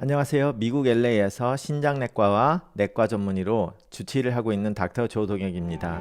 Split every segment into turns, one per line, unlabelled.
안녕하세요. 미국 LA에서 신장내과와 내과 전문의로 주치의를 하고 있는 닥터 조동혁입니다.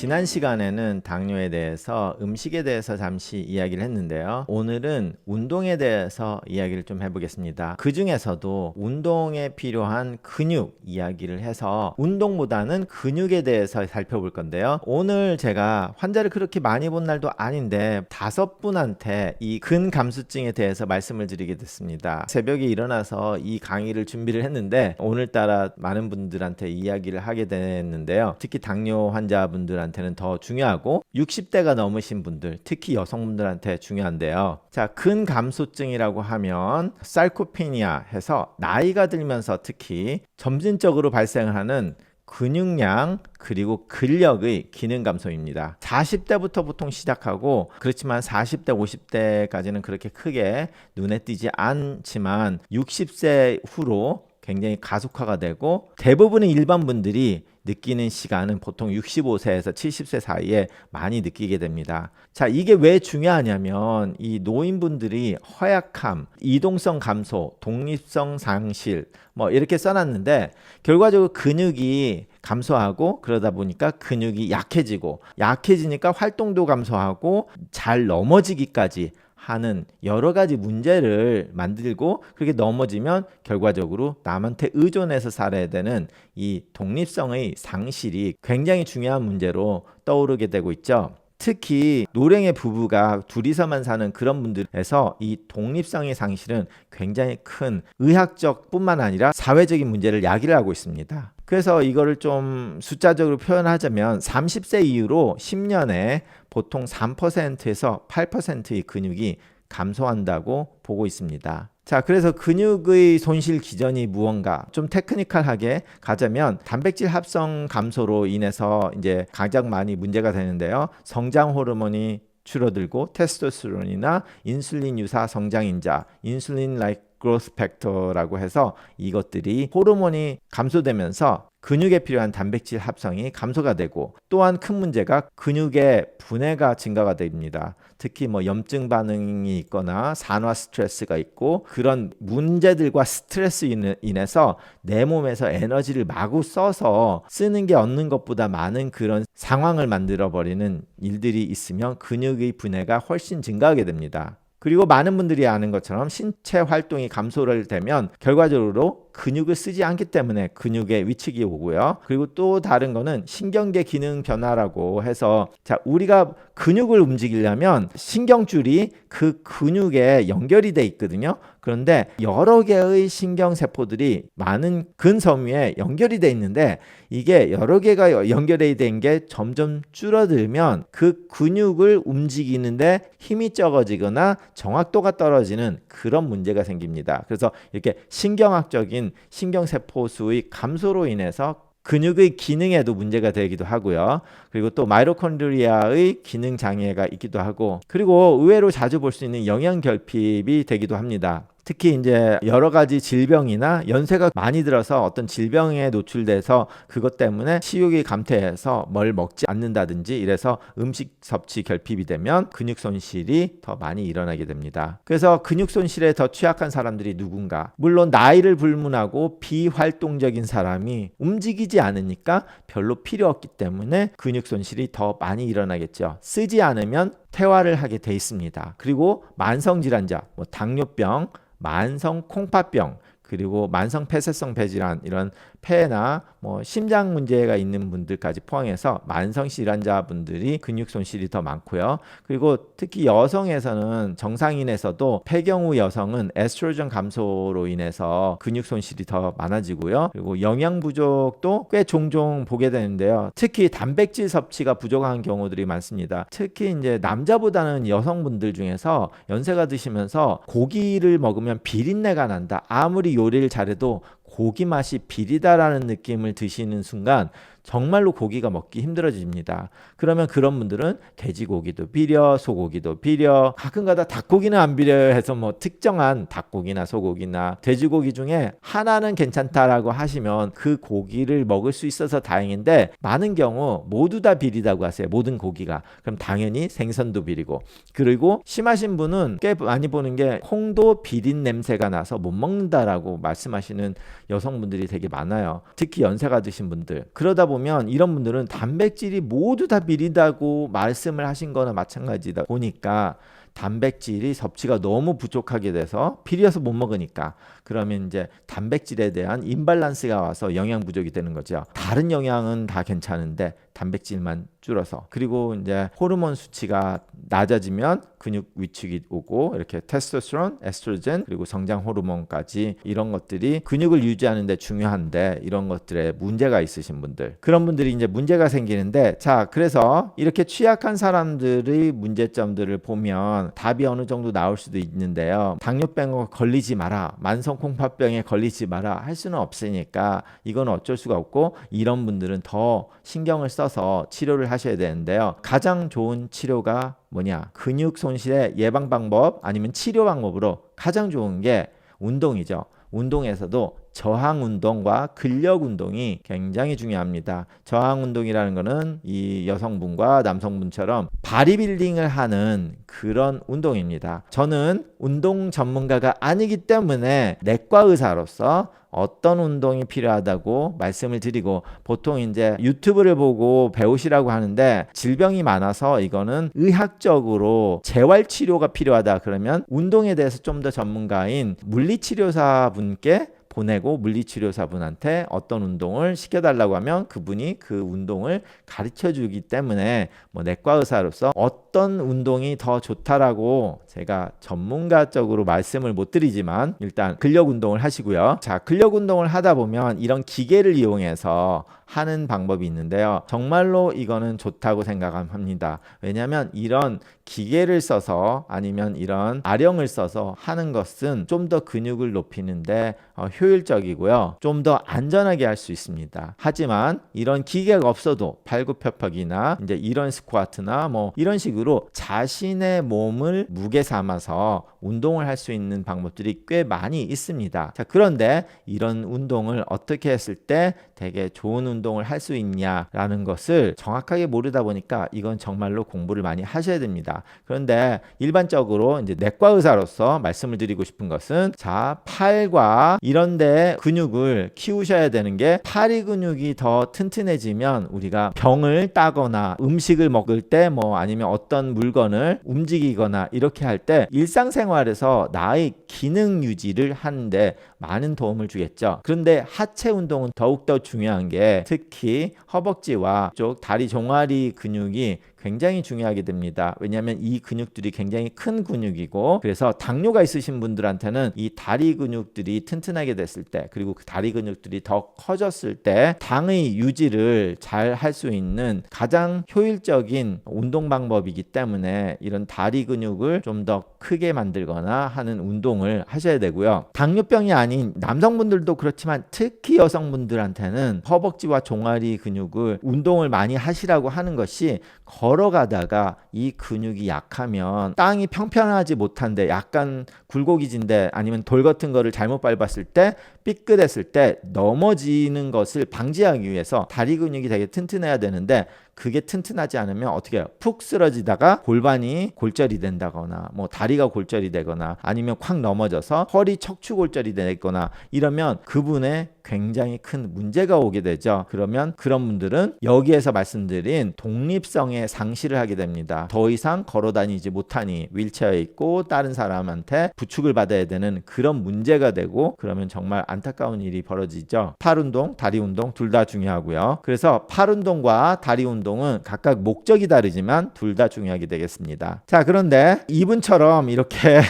지난 시간에는 당뇨에 대해서 음식에 대해서 잠시 이야기를 했는데요. 오늘은 운동에 대해서 이야기를 좀 해보겠습니다. 그 중에서도 운동에 필요한 근육 이야기를 해서 운동보다는 근육에 대해서 살펴볼 건데요. 오늘 제가 환자를 그렇게 많이 본 날도 아닌데 5분한테 이 근감수증에 대해서 말씀을 드리게 됐습니다. 새벽에 일어나서 이 강의를 준비를 했는데 오늘따라 많은 분들한테 이야기를 하게 됐는데요. 특히 당뇨 환자분들한테는 더 중요하고 60대가 넘으신 분들, 특히 여성분들한테 중요한데요. 자, 근감소증이라고 하면 sarcopenia 해서 나이가 들면서 특히 점진적으로 발생을 하는 근육량 그리고 근력의 기능 감소입니다. 40대부터 보통 시작하고 그렇지만 40대, 50대까지는 그렇게 크게 눈에 띄지 않지만 60세 후로 굉장히 가속화가 되고 대부분의 일반 분들이 느끼는 시간은 보통 65세에서 70세 사이에 많이 느끼게 됩니다. 자, 이게 왜 중요하냐면 이 노인분들이 허약함, 이동성 감소, 독립성 상실 뭐 이렇게 써놨는데 결과적으로 근육이 감소하고 그러다 보니까 근육이 약해지니까 활동도 감소하고 잘 넘어지기까지 하는 여러 가지 문제를 만들고 그렇게 넘어지면 결과적으로 남한테 의존해서 살아야 되는 이 독립성의 상실이 굉장히 중요한 문제로 떠오르게 되고 있죠. 특히 노령의 부부가 둘이서만 사는 그런 분들에서 이 독립성의 상실은 굉장히 큰 의학적 뿐만 아니라 사회적인 문제를 야기를 하고 있습니다. 그래서 이거를 좀 숫자적으로 표현하자면 30세 이후로 10년에 보통 3%에서 8%의 근육이 감소한다고 보고 있습니다. 자, 그래서 근육의 손실 기전이 무언가 좀 테크니컬하게 가자면 단백질 합성 감소로 인해서 이제 가장 많이 문제가 되는데요. 성장 호르몬이 줄어들고 테스토스테론이나 인슐린 유사 성장인자, 인슐린 like growth factor라고 해서 이것들이 호르몬이 감소되면서 근육에 필요한 단백질 합성이 감소가 되고 또한 큰 문제가 근육의 분해가 증가가 됩니다. 특히 뭐 염증 반응이 있거나 산화 스트레스가 있고 그런 문제들과 스트레스 인해서 내 몸에서 에너지를 마구 써서 쓰는 게 얻는 것보다 많은 그런 상황을 만들어 버리는 일들이 있으면 근육의 분해가 훨씬 증가하게 됩니다. 그리고 많은 분들이 아는 것처럼 신체 활동이 감소를 되면 결과적으로 근육을 쓰지 않기 때문에 근육에 위축이 오고요. 그리고 또 다른 거는 신경계 기능 변화라고 해서 자, 우리가 근육을 움직이려면 신경줄이 그 근육에 연결이 돼 있거든요. 그런데 여러 개의 신경세포들이 많은 근섬유에 연결이 돼 있는데 이게 여러 개가 연결이 된 게 점점 줄어들면 그 근육을 움직이는데 힘이 적어지거나 정확도가 떨어지는 그런 문제가 생깁니다. 그래서 이렇게 신경학적인 신경세포 수의 감소로 인해서 근육의 기능에도 문제가 되기도 하고요. 그리고 또 마이토콘드리아의 기능 장애가 있기도 하고 그리고 의외로 자주 볼 수 있는 영양 결핍이 되기도 합니다. 특히 이제 여러 가지 질병이나 연세가 많이 들어서 어떤 질병에 노출돼서 그것 때문에 식욕이 감퇴해서 뭘 먹지 않는다든지 이래서 음식 섭취 결핍이 되면 근육 손실이 더 많이 일어나게 됩니다. 그래서 근육 손실에 더 취약한 사람들이 누군가? 물론 나이를 불문하고 비활동적인 사람이 움직이지 않으니까 별로 필요 없기 때문에 근육 손실이 더 많이 일어나겠죠. 쓰지 않으면 퇴화를 하게 돼 있습니다. 그리고 만성질환자, 뭐 당뇨병, 만성 콩팥병 그리고 만성 폐쇄성 폐질환 이런 폐나 뭐 심장 문제가 있는 분들까지 포함해서 만성 질환자분들이 근육 손실이 더 많고요. 그리고 특히 여성에서는 정상인에서도 폐경후 여성은 에스트로겐 감소로 인해서 근육 손실이 더 많아지고요. 그리고 영양 부족도 꽤 종종 보게 되는데요. 특히 단백질 섭취가 부족한 경우들이 많습니다. 특히 이제 남자보다는 여성분들 중에서 연세가 드시면서 고기를 먹으면 비린내가 난다. 아무리 요리를 잘해도 고기 맛이 비리다라는 느낌을 드시는 순간 정말로 고기가 먹기 힘들어집니다. 그러면 그런 분들은 돼지고기도 비려, 소고기도 비려, 가끔가다 닭고기는 안 비려 해서 뭐 특정한 닭고기나 소고기나 돼지고기 중에 하나는 괜찮다라고 하시면 그 고기를 먹을 수 있어서 다행인데, 많은 경우 모두 다 비리다고 하세요. 모든 고기가. 그럼 당연히 생선도 비리고, 그리고 심하신 분은 꽤 많이 보는 게 콩도 비린 냄새가 나서 못 먹는다라고 말씀하시는 여성분들이 되게 많아요. 특히 연세가 드신 분들. 그러다 보면 이런 분들은 단백질이 모두 다 비리다고 말씀을 하신 거나 마찬가지다 보니까 단백질이 섭취가 너무 부족하게 돼서 비려서 못 먹으니까, 그러면 이제 단백질에 대한 임밸런스가 와서 영양 부족이 되는 거죠. 다른 영양은 다 괜찮은데 단백질만 줄어서, 그리고 이제 호르몬 수치가 낮아지면 근육 위축이 오고, 이렇게 테스토스테론, 에스트로겐, 그리고 성장 호르몬까지 이런 것들이 근육을 유지하는 데 중요한데, 이런 것들에 문제가 있으신 분들, 그런 분들이 이제 문제가 생기는데, 자, 그래서 이렇게 취약한 사람들의 문제점들을 보면 답이 어느 정도 나올 수도 있는데요. 당뇨병에 걸리지 마라, 만성콩팥병에 걸리지 마라 할 수는 없으니까 이건 어쩔 수가 없고, 이런 분들은 더 신경을 써서 치료를 하셔야 되는데요. 가장 좋은 치료가 뭐냐? 근육 손실의 예방 방법 아니면 치료 방법으로 가장 좋은 게 운동이죠. 운동에서도 저항 운동과 근력 운동이 굉장히 중요합니다. 저항 운동이라는 거는 이 여성분과 남성분처럼 바디빌딩을 하는 그런 운동입니다. 저는 운동 전문가가 아니기 때문에 내과 의사로서 어떤 운동이 필요하다고 말씀을 드리고, 보통 이제 유튜브를 보고 배우시라고 하는데, 질병이 많아서 이거는 의학적으로 재활 치료가 필요하다 그러면 운동에 대해서 좀 더 전문가인 물리치료사 분께 보내고, 물리치료사 분한테 어떤 운동을 시켜달라고 하면 그분이 그 운동을 가르쳐 주기 때문에, 뭐 내과 의사로서 어떤 운동이 더 좋다라고 제가 전문가적으로 말씀을 못 드리지만, 일단 근력 운동을 하시고요. 자, 근력 운동을 하다 보면 이런 기계를 이용해서 하는 방법이 있는데요. 정말로 이거는 좋다고 생각합니다. 왜냐하면 이런 기계를 써서, 아니면 이런 아령을 써서 하는 것은 좀 더 근육을 높이는데 효율적이고요. 좀 더 안전하게 할 수 있습니다. 하지만 이런 기계가 없어도 팔굽혀펴기나 이제 이런 스쿼트나 뭐 이런 식으로 자신의 몸을 무게 삼아서 운동을 할 수 있는 방법들이 꽤 많이 있습니다. 자, 그런데 이런 운동을 어떻게 했을 때 되게 좋은 운동을 할 수 있냐라는 것을 정확하게 모르다 보니까 이건 정말로 공부를 많이 하셔야 됩니다. 그런데 일반적으로 이제 내과 의사로서 말씀을 드리고 싶은 것은, 자, 팔과 이런 데 근육을 키우셔야 되는 게, 팔이 근육이 더 튼튼해지면 우리가 병을 따거나 음식을 먹을 때 뭐 아니면 어떤 물건을 움직이거나 이렇게 할 때 일상생활에서 나의 기능 유지를 하는데 많은 도움을 주겠죠. 그런데 하체 운동은 더욱더 중요한 게, 특히 허벅지와 쪽 다리 종아리 근육이 굉장히 중요하게 됩니다. 왜냐하면 이 근육들이 굉장히 큰 근육이고, 그래서 당뇨가 있으신 분들한테는 이 다리 근육들이 튼튼하게 됐을 때, 그리고 그 다리 근육들이 더 커졌을 때 당의 유지를 잘 할 수 있는 가장 효율적인 운동 방법이기 때문에, 이런 다리 근육을 좀 더 크게 만들거나 하는 운동을 하셔야 되고요. 당뇨병이 아닌 남성분들도 그렇지만 특히 여성분들한테는 허벅지와 종아리 근육을 운동을 많이 하시라고 하는 것이, 걸어가다가 이 근육이 약하면 땅이 평평하지 못한데, 약간 굴곡이진데 아니면 돌 같은 거를 잘못 밟았을 때, 삐끗했을 때 넘어지는 것을 방지하기 위해서 다리 근육이 되게 튼튼해야 되는데, 그게 튼튼하지 않으면 어떻게 해요? 푹 쓰러지다가 골반이 골절이 된다거나, 뭐 다리가 골절이 되거나, 아니면 콱 넘어져서 허리 척추골절이 되거나, 이러면 그분의 굉장히 큰 문제가 오게 되죠. 그러면 그런 분들은 여기에서 말씀드린 독립성의 상실을 하게 됩니다. 더 이상 걸어다니지 못하니 휠체어에 있고 다른 사람한테 부축을 받아야 되는 그런 문제가 되고, 그러면 정말 안타까운 일이 벌어지죠. 팔 운동, 다리 운동 둘 다 중요하고요. 그래서 팔 운동과 다리 운동은 각각 목적이 다르지만 둘 다 중요하게 되겠습니다. 자, 그런데 이분처럼 이렇게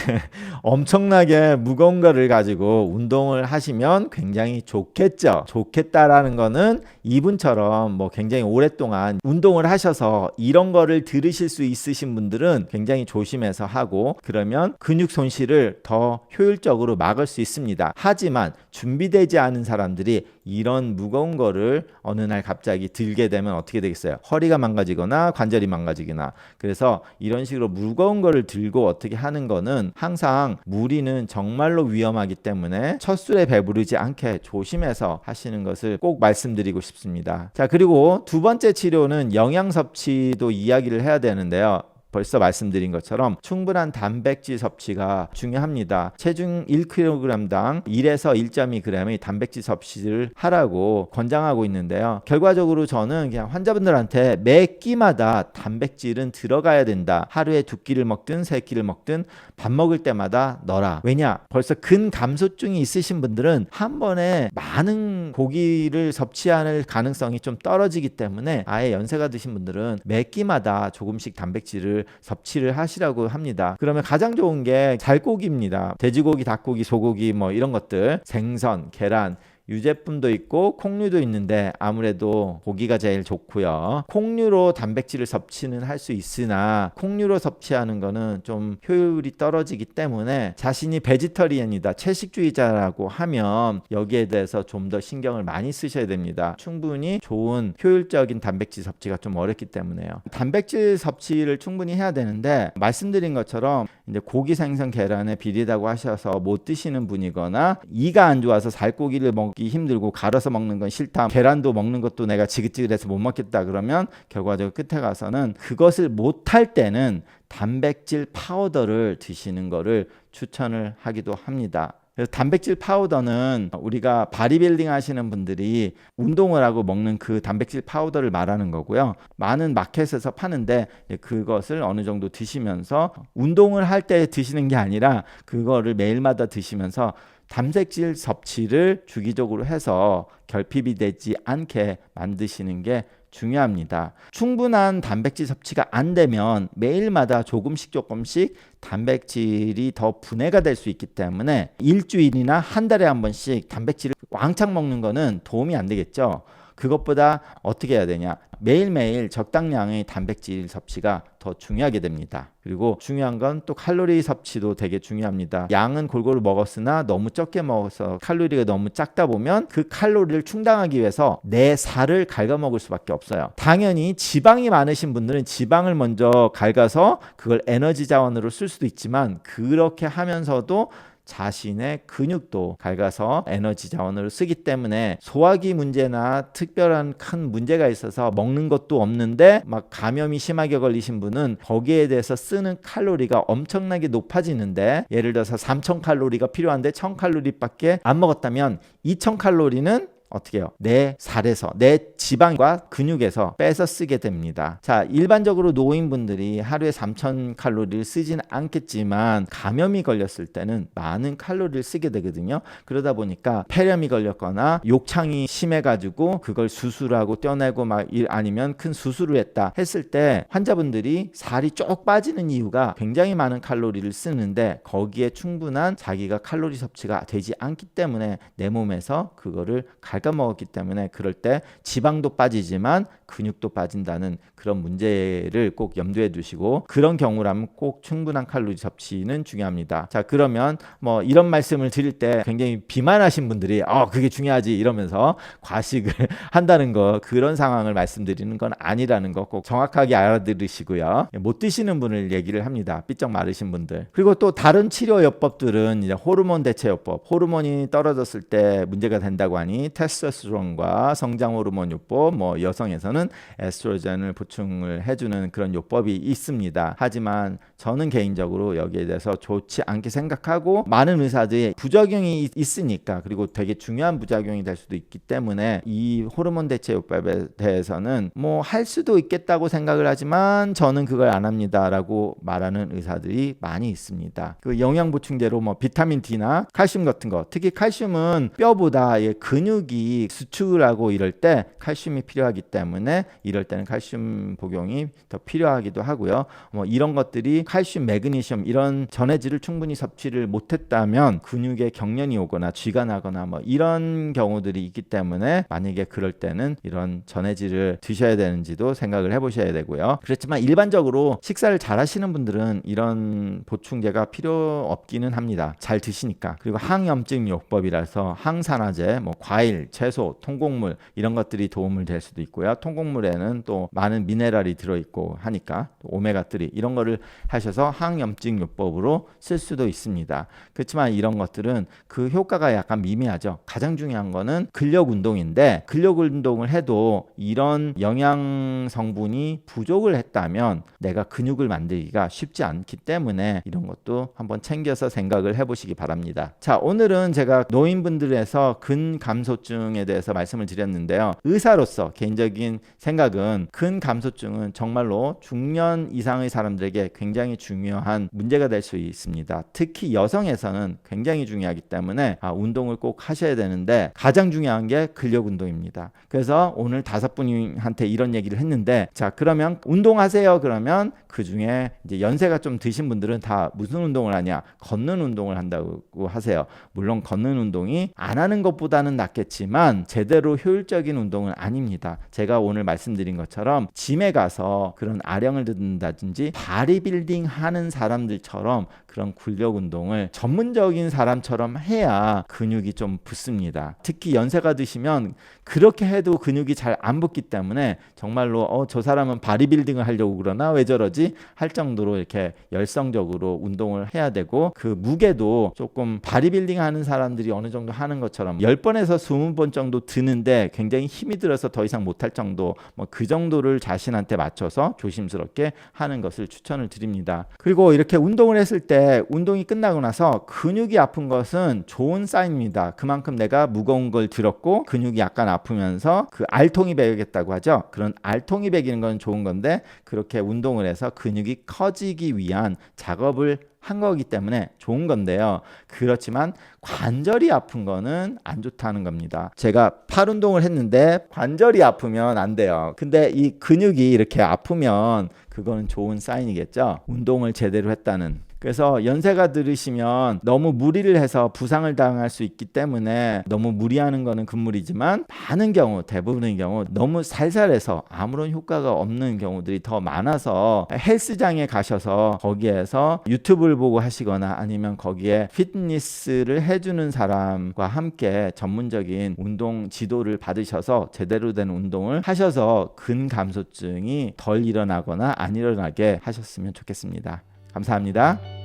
엄청나게 무거운 거를 가지고 운동을 하시면 굉장히 좋겠죠. 좋겠다라는 거는 이분처럼 뭐 굉장히 오랫동안 운동을 하셔서 이런 거를 들으실 수 있으신 분들은 굉장히 조심해서 하고, 그러면 근육 손실을 더 효율적으로 막을 수 있습니다. 하지만 준비되지 않은 사람들이 이런 무거운 거를 어느 날 갑자기 들게 되면 어떻게 되겠어요? 허리가 망가지거나 관절이 망가지거나. 그래서 이런 식으로 무거운 거를 들고 어떻게 하는 거는 항상 무리는 정말로 위험하기 때문에 첫 술에 배부르지 않게 조심해서 하시는 것을 꼭 말씀드리고 싶습니다. 자, 그리고 두 번째 치료는 영양 섭취도 이야기를 해야 되는데요. 벌써 말씀드린 것처럼 충분한 단백질 섭취가 중요합니다. 체중 1kg당 1에서 1.2g의 단백질 섭취를 하라고 권장하고 있는데요. 결과적으로 저는 그냥 환자분들한테 매 끼마다 단백질은 들어가야 된다. 하루에 2끼를 먹든 3끼를 먹든 밥 먹을 때마다 넣어라. 왜냐? 벌써 근감소증이 있으신 분들은 한 번에 많은 고기를 섭취할 가능성이 좀 떨어지기 때문에 아예 연세가 드신 분들은 매 끼마다 조금씩 단백질을 섭취를 하시라고 합니다. 그러면 가장 좋은 게 살코기입니다. 돼지고기, 닭고기, 소고기 뭐 이런 것들, 생선, 계란, 유제품도 있고 콩류도 있는데 아무래도 고기가 제일 좋고요. 콩류로 단백질을 섭취는 할 수 있으나 콩류로 섭취하는 거는 좀 효율이 떨어지기 때문에 자신이 베지터리언이다, 채식주의자라고 하면 여기에 대해서 좀 더 신경을 많이 쓰셔야 됩니다. 충분히 좋은 효율적인 단백질 섭취가 좀 어렵기 때문에요. 단백질 섭취를 충분히 해야 되는데 말씀드린 것처럼 이제 고기, 생선, 계란에 비리다고 하셔서 못 드시는 분이거나 이가 안 좋아서 살코기를 먹기 힘들고 갈아서 먹는 건 싫다, 계란도 먹는 것도 내가 지긋지긋해서 못 먹겠다, 그러면 결과적으로 끝에 가서는 그것을 못할 때는 단백질 파우더를 드시는 거를 추천을 하기도 합니다. 그래서 단백질 파우더는 우리가 바디빌딩 하시는 분들이 운동을 하고 먹는 그 단백질 파우더를 말하는 거고요. 많은 마켓에서 파는데 그것을 어느 정도 드시면서 운동을 할 때 드시는 게 아니라 그거를 매일마다 드시면서 단백질 섭취를 주기적으로 해서 결핍이 되지 않게 만드시는 게 중요합니다. 충분한 단백질 섭취가 안 되면 매일마다 조금씩 단백질이 더 분해가 될 수 있기 때문에 일주일이나 한 달에 한 번씩 단백질을 왕창 먹는 거는 도움이 안 되겠죠. 그것보다 어떻게 해야 되냐? 매일매일 적당량의 단백질 섭취가 더 중요하게 됩니다. 그리고 중요한 건 또 칼로리 섭취도 되게 중요합니다. 양은 골고루 먹었으나 너무 적게 먹어서 칼로리가 너무 작다 보면 그 칼로리를 충당하기 위해서 내 살을 갉아먹을 수밖에 없어요. 당연히 지방이 많으신 분들은 지방을 먼저 갉아서 그걸 에너지 자원으로 쓸 수도 있지만 그렇게 하면서도 자신의 근육도 갉아서 에너지 자원으로 쓰기 때문에 소화기 문제나 특별한 큰 문제가 있어서 먹는 것도 없는데 막 감염이 심하게 걸리신 분은 거기에 대해서 쓰는 칼로리가 엄청나게 높아지는데, 예를 들어서 3000칼로리가 필요한데 1000칼로리밖에 안 먹었다면 2000칼로리는 어떻게 해요? 내 살에서, 내 지방과 근육에서 빼서 쓰게 됩니다. 자, 일반적으로 노인분들이 하루에 3000칼로리를 쓰진 않겠지만 감염이 걸렸을 때는 많은 칼로리를 쓰게 되거든요. 그러다 보니까 폐렴이 걸렸거나 욕창이 심해가지고 그걸 수술하고 떼어내고 막 아니면 큰 수술을 했다 했을 때 환자분들이 살이 쭉 빠지는 이유가 굉장히 많은 칼로리를 쓰는데 거기에 충분한 자기가 칼로리 섭취가 되지 않기 때문에 내 몸에서 그거를 먹었기 때문에 그럴 때 지방도 빠지지만 근육도 빠진다는 그런 문제를 꼭 염두에 두시고, 그런 경우라면 꼭 충분한 칼로리 섭취는 중요합니다. 자, 그러면 뭐 이런 말씀을 드릴 때 굉장히 비만하신 분들이 그게 중요하지 이러면서 과식을 한다는 거, 그런 상황을 말씀드리는 건 아니라는 거 꼭 정확하게 알아들으시고요. 못 드시는 분을 얘기를 합니다. 삐쩍 마르신 분들. 그리고 또 다른 치료 요법들은 이제 호르몬 대체 요법, 호르몬이 떨어졌을 때 문제가 된다고 하니 테스토스테론과 성장 호르몬 요법, 뭐 여성에서는 에스트로겐을 보충을 해주는 그런 요법이 있습니다. 하지만 저는 개인적으로 여기에 대해서 좋지 않게 생각하고, 많은 의사들이 부작용이 있으니까, 그리고 되게 중요한 부작용이 될 수도 있기 때문에 이 호르몬 대체 요법에 대해서는 뭐 할 수도 있겠다고 생각을 하지만 저는 그걸 안 합니다 라고 말하는 의사들이 많이 있습니다. 그 영양 보충제로 뭐 비타민 D나 칼슘 같은 거, 특히 칼슘은 뼈보다 근육이
근육이 수축하고 이럴 때 칼슘이 필요하기 때문에 이럴 때는 칼슘 복용이 더 필요하기도 하고요. 뭐 이런 것들이 칼슘, 매그니슘 이런 전해질을 충분히 섭취를 못했다면 근육에 경련이 오거나 쥐가 나거나 뭐 이런 경우들이 있기 때문에 만약에 그럴 때는 이런 전해질을 드셔야 되는지도 생각을 해보셔야 되고요. 그렇지만 일반적으로 식사를 잘 하시는 분들은 이런 보충제가 필요 없기는 합니다. 잘 드시니까. 그리고 항염증 요법이라서 항산화제, 뭐 과일, 채소, 통곡물 이런 것들이 도움을 될 수도 있고요. 통곡물에는 또 많은 미네랄이 들어있고 하니까 오메가3 이런 거를 하셔서 항염증 요법으로 쓸 수도 있습니다. 그렇지만 이런 것들은 그 효과가 약간 미미하죠. 가장 중요한 거는 근력 운동인데 근력 운동을 해도 이런 영양 성분이 부족을 했다면 내가 근육을 만들기가 쉽지 않기 때문에 이런 것도 한번 챙겨서 생각을 해보시기 바랍니다. 자, 오늘은 제가 노인분들에서 근감소증에 대해서 말씀을 드렸는데요. 의사로서 개인적인 생각은 근감소증은 정말로 중년 이상의 사람들에게 굉장히 중요한 문제가 될 수 있습니다. 특히 여성에서는 굉장히 중요하기 때문에 운동을 꼭 하셔야 되는데 가장 중요한 게 근력 운동입니다. 그래서 오늘 5분한테 이런 얘기를 했는데 자, 그러면 운동하세요. 그러면 그 중에 이제 연세가 좀 드신 분들은 다 무슨 운동을 하냐? 걷는 운동을 한다고 하세요. 물론 걷는 운동이 안 하는 것보다는 낫겠지만 제대로 효율적인 운동은 아닙니다. 제가 오늘 말씀드린 것처럼 짐에 가서 그런 아령을 든다든지 바디빌딩 하는 사람들처럼 그런 근력 운동을 전문적인 사람처럼 해야 근육이 좀 붙습니다. 특히 연세가 드시면 그렇게 해도 근육이 잘 안 붙기 때문에 정말로 저 사람은 바디빌딩을 하려고 그러나 왜 저러지 할 정도로 이렇게 열성적으로 운동을 해야 되고 그 무게도 조금 바디빌딩 하는 사람들이 어느 정도 하는 것처럼 10번에서 20번 정도 드는데 굉장히 힘이 들어서 더 이상 못할 정도 뭐 그 정도를 자신한테 맞춰서 조심스럽게 하는 것을 추천을 드립니다. 그리고 이렇게 운동을 했을 때 운동이 끝나고 나서 근육이 아픈 것은 좋은 사인입니다. 그만큼 내가 무거운 걸 들었고 근육이 약간 아프면서 그 알통이 배겠다고 하죠. 그런 알통이 배기는 건 좋은 건데 그렇게 운동을 해서 근육이 커지기 위한 작업을 한 거기 때문에 좋은 건데요. 그렇지만 관절이 아픈 거는 안 좋다는 겁니다. 제가 팔 운동을 했는데 관절이 아프면 안 돼요. 근데 이 근육이 이렇게 아프면 그거는 좋은 사인이겠죠. 운동을 제대로 했다는. 그래서 연세가 들으시면 너무 무리를 해서 부상을 당할 수 있기 때문에 너무 무리하는 거는 금물이지만 많은 경우 대부분의 경우 너무 살살해서 아무런 효과가 없는 경우들이 더 많아서 헬스장에 가셔서 거기에서 유튜브를 보고 하시거나 아니면 거기에 피트니스를 해주는 사람과 함께 전문적인 운동 지도를 받으셔서 제대로 된 운동을 하셔서 근감소증이 덜 일어나거나 안 일어나게 하셨으면 좋겠습니다. 감사합니다.